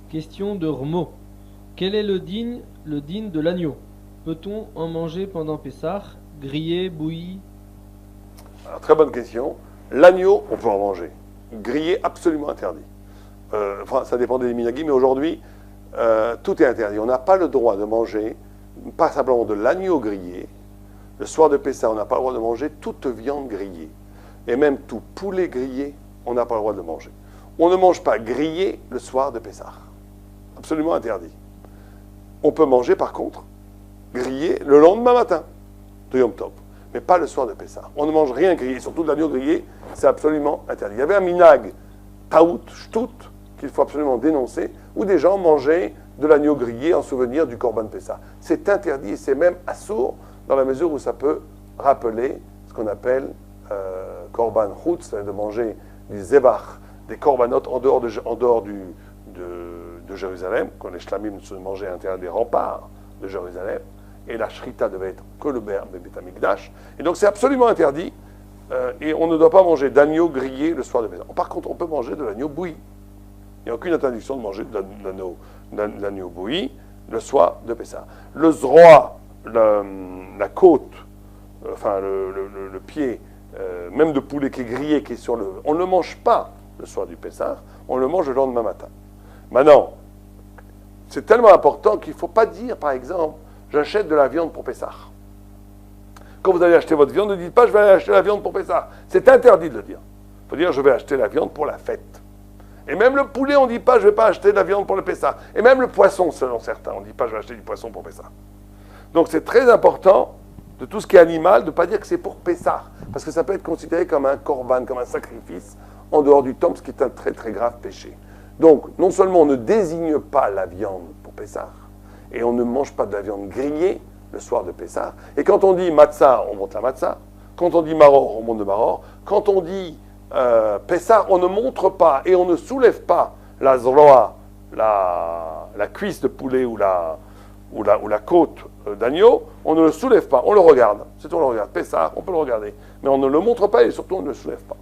Question de Rmo. Quel est le din de l'agneau? Peut-on en manger pendant Pessah? Grillé, bouilli? Alors, très bonne question. L'agneau, on peut en manger. Grillé, absolument interdit. Enfin, ça dépend des minagis, mais aujourd'hui, tout est interdit. On n'a pas le droit de manger, pas simplement de l'agneau grillé. Le soir de Pessah, on n'a pas le droit de manger toute viande grillée. Et même tout poulet grillé, on n'a pas le droit de le manger. On ne mange pas grillé le soir de Pessah. Absolument interdit. On peut manger, par contre, grillé le lendemain matin de Yom Tov, mais pas le soir de Pessah. On ne mange rien grillé, surtout de l'agneau grillé, c'est absolument interdit. Il y avait un minag, taout, shtout, qu'il faut absolument dénoncer, où des gens mangeaient de l'agneau grillé en souvenir du Korban Pessah. C'est interdit et c'est même assourd dans la mesure où ça peut rappeler ce qu'on appelle Korban Chutz, c'est-à-dire de manger du zebach, des korbanotes en dehors de Jérusalem, quand les shlamim se mangeaient à l'intérieur des remparts de Jérusalem, et la shrita devait être que le Beit Hamikdash. Et donc c'est absolument interdit, et on ne doit pas manger d'agneau grillé le soir de Pessah. Par contre, on peut manger de l'agneau bouilli. Il n'y a aucune interdiction de manger de l'agneau bouilli le soir de Pessah. Le zroa, la côte, enfin le pied, même de poulet qui est grillé, qui est sur le... On ne le mange pas le soir du Pessah, on le mange le lendemain matin. Maintenant, c'est tellement important qu'il ne faut pas dire, par exemple, j'achète de la viande pour Pessah. Quand vous allez acheter votre viande, ne dites pas je vais aller acheter la viande pour Pessah. C'est interdit de le dire. Il faut dire je vais acheter la viande pour la fête. Et même le poulet, on ne dit pas je ne vais pas acheter de la viande pour le Pessah. Et même le poisson, selon certains, on ne dit pas je vais acheter du poisson pour Pessah. Donc c'est très important, de tout ce qui est animal, de ne pas dire que c'est pour Pessah. Parce que ça peut être considéré comme un korban, comme un sacrifice, en dehors du temple, ce qui est un très très grave péché. Donc, non seulement on ne désigne pas la viande pour Pessah, et on ne mange pas de la viande grillée le soir de Pessah. Et quand on dit matzah, on monte la matzah. Quand on dit maror, on monte le maror. Quand on dit Pessah, on ne montre pas et on ne soulève pas la zroa, la cuisse de poulet ou la côte d'agneau. On ne le soulève pas, on le regarde. C'est tout, on le regarde. Pessah, on peut le regarder. Mais on ne le montre pas et surtout on ne le soulève pas.